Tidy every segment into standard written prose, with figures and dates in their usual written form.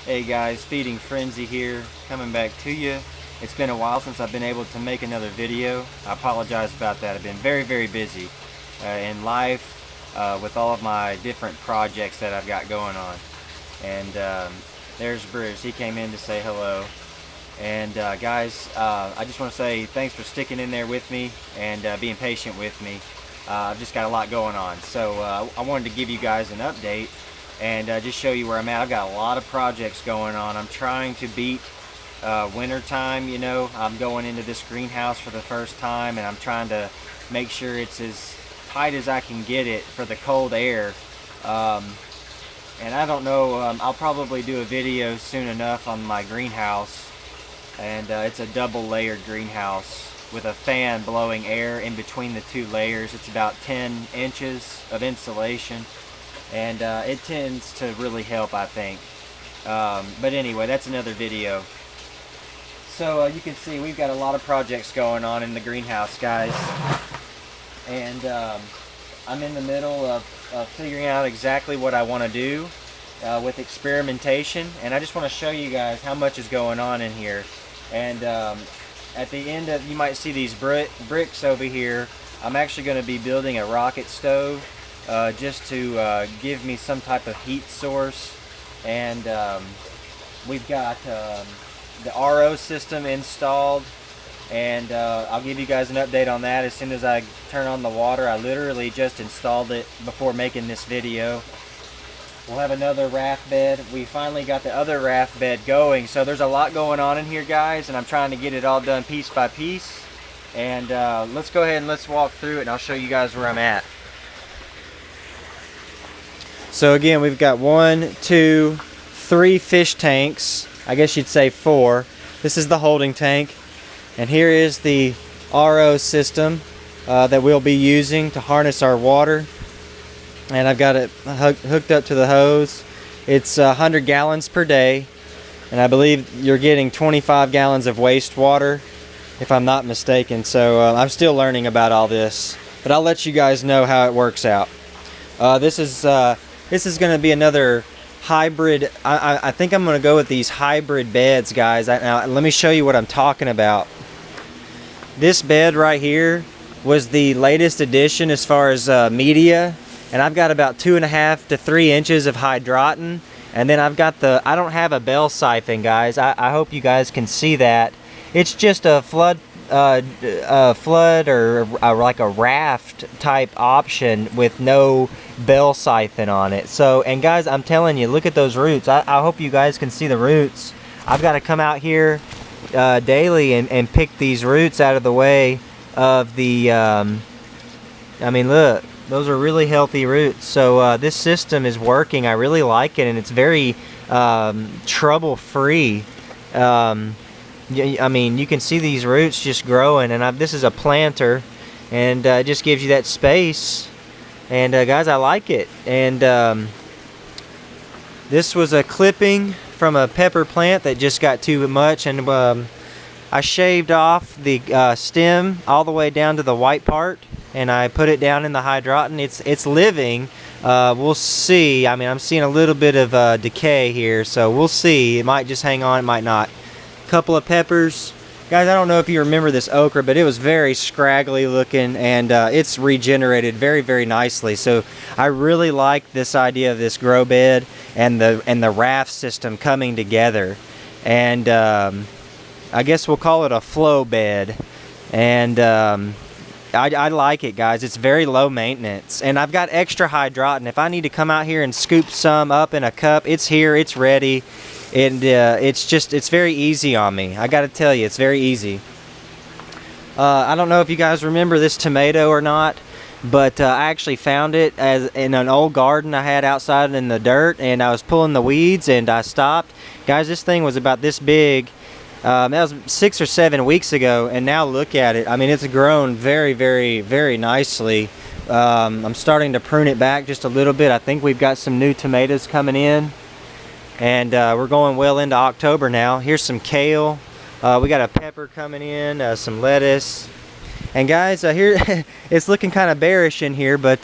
Hey guys, Feeding Frenzy here, coming back to you. It's been a while since I've been able to make another video. I apologize about that. I've been very busy in life with all of my different projects that I've got going on. And there's Bruce. He came in to say hello. And guys, I just want to say thanks for sticking in there with me and being patient with me. I've just got a lot going on. So I wanted to give you guys an update and just show you where I'm at. I've got a lot of projects going on. I'm trying to beat winter time, you know. I'm going into this greenhouse for the first time and I'm trying to make sure it's as tight as I can get it for the cold air. And I don't know, I'll probably do a video soon enough on my greenhouse. And it's a double layered greenhouse with a fan blowing air in between the two layers. It's about 10 inches of insulation. And it tends to really help, I think. But anyway, that's another video. So you can see we've got a lot of projects going on in the greenhouse, guys. And I'm in the middle of figuring out exactly what I want to do with experimentation. And I just want to show you guys how much is going on in here. And at the end of, you might see these bricks over here. I'm actually going to be building a rocket stove. Just to give me some type of heat source. And we've got the RO system installed, and I'll give you guys an update on that as soon as I turn on the water. I literally just installed it before making this video. We'll have another RAF bed. We finally got the other RAF bed going, so there's a lot going on in here, guys, and I'm trying to get it all done piece by piece. And let's go ahead and let's walk through it, and I'll show you guys where I'm at. So again, we've got 1, 2, 3 fish tanks. I guess you'd say 4. This is the holding tank. And here is the RO system that we'll be using to harness our water. And I've got it hooked up to the hose. It's 100 gallons per day. And I believe you're getting 25 gallons of wastewater, if I'm not mistaken. So I'm still learning about all this. But I'll let you guys know how it works out. This is going to be another hybrid. I think I'm going to go with these hybrid beds, guys. Now, let me show you what I'm talking about. This bed right here was the latest addition as far as media. And I've got about 2.5 to 3 inches of hydroton. And then I've got I don't have a bell siphon, guys. I hope you guys can see that. It's just a flood or like a raft type option with no bell siphon on it. So, and guys, I'm telling you, look at those roots. I hope you guys can see the roots. I've got to come out here daily and pick these roots out of the way of the I mean, look, those are really healthy roots. So this system is working. I really like it, and it's very trouble free. I mean, you can see these roots just growing, and this is a planter, and it just gives you that space. And guys, I like it. And this was a clipping from a pepper plant that just got too much, and I shaved off the stem all the way down to the white part, and I put it down in the hydroton. It's living. We'll see. I mean, I'm seeing a little bit of decay here, so we'll see. It might just hang on, it might not. Couple of peppers, guys. I don't know if you remember this okra, but it was very scraggly looking, and it's regenerated very nicely. So I really like this idea of this grow bed and the RAF system coming together. And I guess we'll call it a flow bed. And I like it, guys. It's very low maintenance, and I've got extra hydroton. If I need to come out here and scoop some up in a cup, it's here, it's ready. And it's very easy on me. I gotta tell you, it's very easy. I don't know if you guys remember this tomato or not, but I actually found it in an old garden I had outside in the dirt, and I was pulling the weeds and I stopped. Guys, this thing was about this big. That was 6 or 7 weeks ago, and now look at it. I mean, it's grown very nicely. I'm starting to prune it back just a little bit. I think we've got some new tomatoes coming in. And we're going well into October now. Here's some kale. We got a pepper coming in, some lettuce. And guys, here it's looking kind of bearish in here, but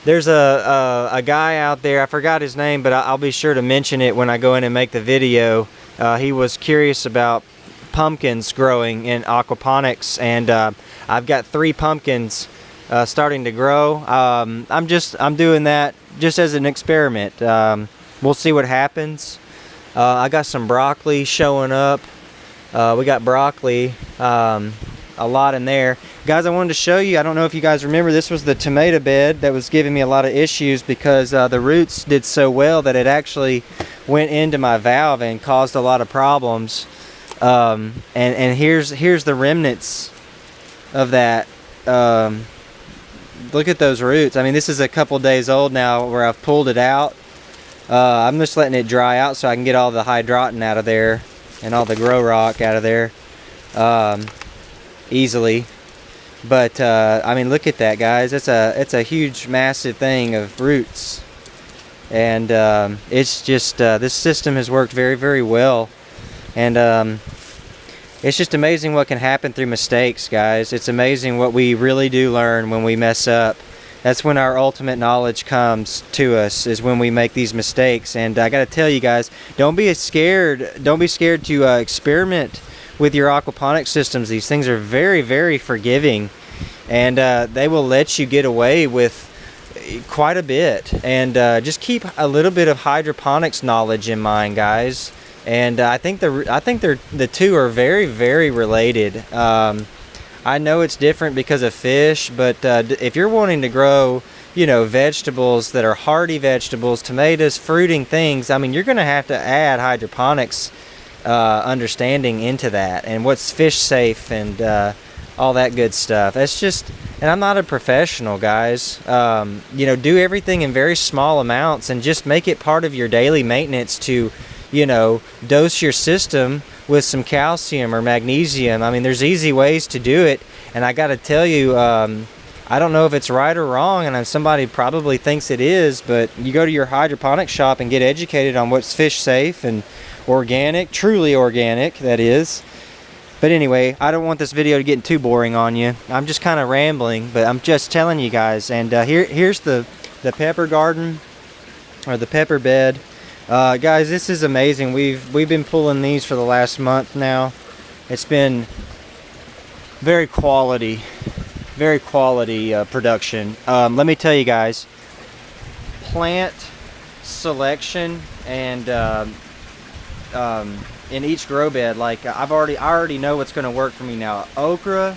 There's a guy out there, I forgot his name, but I'll be sure to mention it when I go in and make the video. He was curious about pumpkins growing in aquaponics, and I've got 3 pumpkins starting to grow. I'm doing that just as an experiment. We'll see what happens. I got some broccoli showing up. We got broccoli, a lot in there. Guys, I wanted to show you, I don't know if you guys remember, this was the tomato bed that was giving me a lot of issues because the roots did so well that it actually went into my valve and caused a lot of problems. And here's the remnants of that. Look at those roots. I mean, this is a couple days old now where I've pulled it out. I'm just letting it dry out so I can get all the hydroton out of there and all the grow rock out of there easily. But I mean, look at that, guys. It's a huge, massive thing of roots, and it's just this system has worked very, very well, and it's just amazing what can happen through mistakes, guys. It's amazing what we really do learn when we mess up. That's when our ultimate knowledge comes to us, is when we make these mistakes. And I gotta tell you guys, don't be scared to experiment with your aquaponic systems. These things are very, very forgiving, and they will let you get away with quite a bit. And just keep a little bit of hydroponics knowledge in mind, guys. And I think the two are very, very related. I know it's different because of fish, but if you're wanting to grow, you know, vegetables that are hardy vegetables, tomatoes, fruiting things, I mean, you're going to have to add hydroponics understanding into that, and what's fish safe, and all that good stuff. That's just, and I'm not a professional, guys. You know, do everything in very small amounts and just make it part of your daily maintenance to, you know, dose your system with some calcium or magnesium. I mean, there's easy ways to do it, and I got to tell you, I don't know if it's right or wrong, and somebody probably thinks it is, but you go to your hydroponic shop and get educated on what's fish safe and organic, truly organic, that is. But anyway, I don't want this video to get too boring on you. I'm just kind of rambling, but I'm just telling you guys. And here's the pepper garden, or the pepper bed. Guys, this is amazing. We've been pulling these for the last month now. It's been very quality production. Let me tell you guys, plant selection and in each grow bed, like I already know what's going to work for me now. Okra,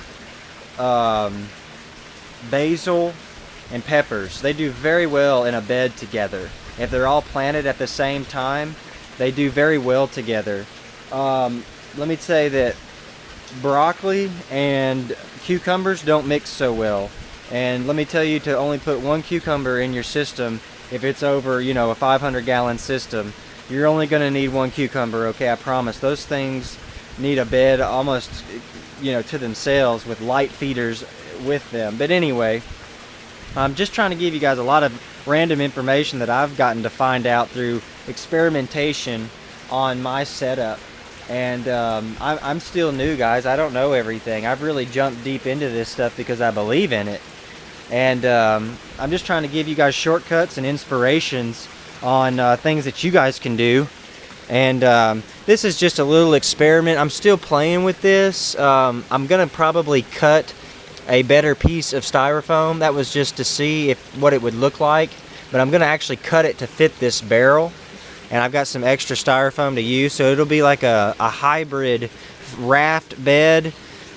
basil, and peppers, they do very well in a bed together. If they're all planted at the same time, they do very well together. Let me say that broccoli and cucumbers don't mix so well. And let me tell you to only put 1 cucumber in your system if it's over, you know, a 500-gallon system. You're only going to need 1 cucumber, okay? I promise. Those things need a bed almost, you know, to themselves with light feeders with them. But anyway, I'm just trying to give you guys a lot of random information that I've gotten to find out through experimentation on my setup. And I'm still new, guys. I don't know everything. I've really jumped deep into this stuff because I believe in it. And I'm just trying to give you guys shortcuts and inspirations on things that you guys can do. And this is just a little experiment. I'm still playing with this. I'm gonna probably cut a better piece of styrofoam. That was just to see what it would look like, but I'm gonna actually cut it to fit this barrel, and I've got some extra styrofoam to use, so it'll be like a hybrid RAF bed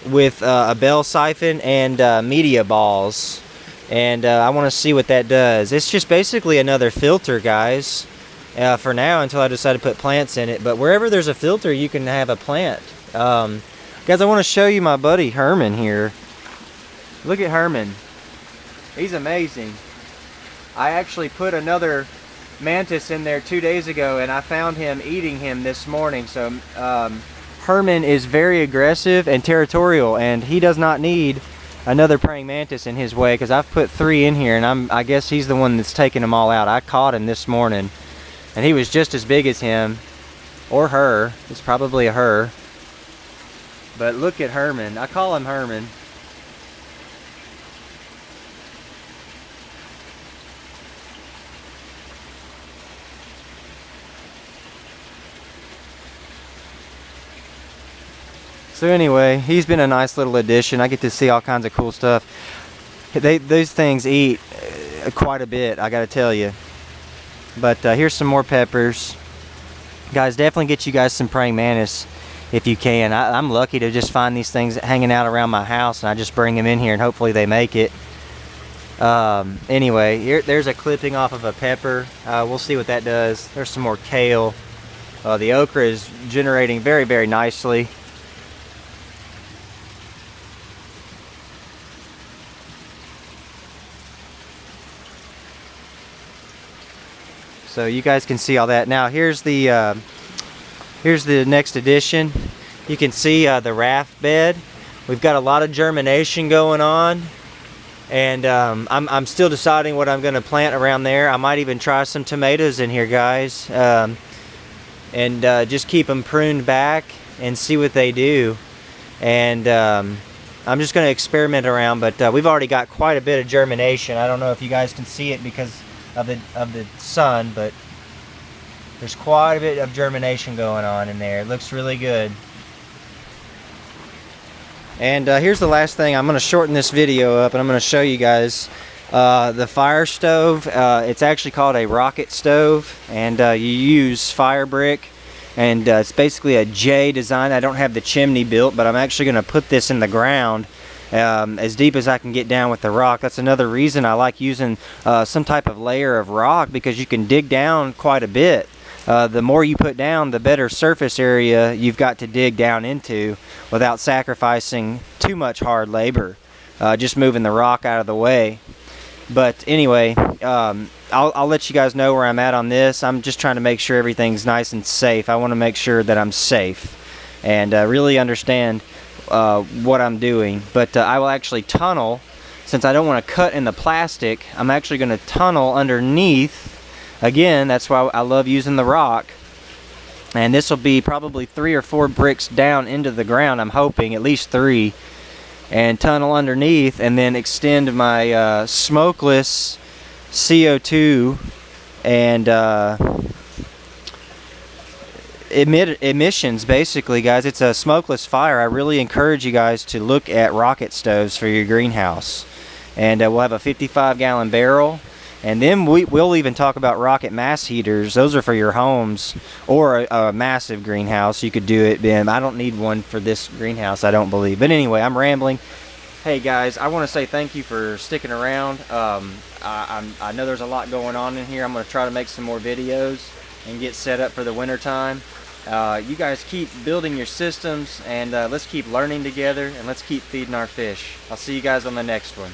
with a bell siphon and media balls. And I want to see what that does. It's just basically another filter, guys, for now, until I decide to put plants in it. But wherever there's a filter, you can have a plant. Guys, I want to show you my buddy Herman here. Look at Herman. He's amazing. I actually put another mantis in there 2 days ago, and I found him eating him this morning. So Herman is very aggressive and territorial, and he does not need another praying mantis in his way, because I've put 3 in here, and I guess he's the one that's taking them all out. I caught him this morning, and he was just as big as him, or her. It's probably a her. But look at Herman. I call him Herman. So anyway, he's been a nice little addition. I get to see all kinds of cool stuff. Those things eat quite a bit, I gotta tell you. But here's some more peppers. Guys, definitely get you guys some praying mantis if you can. I'm lucky to just find these things hanging out around my house, and I just bring them in here and hopefully they make it. Anyway, there's a clipping off of a pepper. We'll see what that does. There's some more kale. The okra is generating very, very nicely. So you guys can see all that. Now here's the next addition. You can see the RAF bed. We've got a lot of germination going on, and I'm still deciding what I'm going to plant around there. I might even try some tomatoes in here, guys, and just keep them pruned back and see what they do. And I'm just going to experiment around, but we've already got quite a bit of germination. I don't know if you guys can see it because of the sun, but there's quite a bit of germination going on in there. It looks really good. And here's the last thing. I'm going to shorten this video up, and I'm going to show you guys the fire stove. It's actually called a rocket stove, and you use fire brick, and it's basically a J design. I don't have the chimney built, but I'm actually going to put this in the ground as deep as I can get down with the rock. That's another reason I like using some type of layer of rock, because you can dig down quite a bit. The more you put down, the better surface area you've got to dig down into without sacrificing too much hard labor, just moving the rock out of the way. But anyway, I'll let you guys know where I'm at on this. I'm just trying to make sure everything's nice and safe. I want to make sure that I'm safe and really understand what I'm doing. But I will actually tunnel, since I don't want to cut in the plastic. I'm actually going to tunnel underneath. Again, that's why I love using the rock. And this will be probably 3 or 4 bricks down into the ground, I'm hoping, at least 3. And tunnel underneath, and then extend my smokeless CO2 and emissions, basically, guys. It's a smokeless fire. I really encourage you guys to look at rocket stoves for your greenhouse. And we'll have a 55-gallon barrel. And then we'll even talk about rocket mass heaters. Those are for your homes or a massive greenhouse. You could do it, Ben. I don't need one for this greenhouse, I don't believe. But anyway, I'm rambling. Hey guys, I want to say thank you for sticking around. I know there's a lot going on in here. I'm going to try to make some more videos and get set up for the winter time. You guys keep building your systems, and let's keep learning together, and let's keep feeding our fish. I'll see you guys on the next one.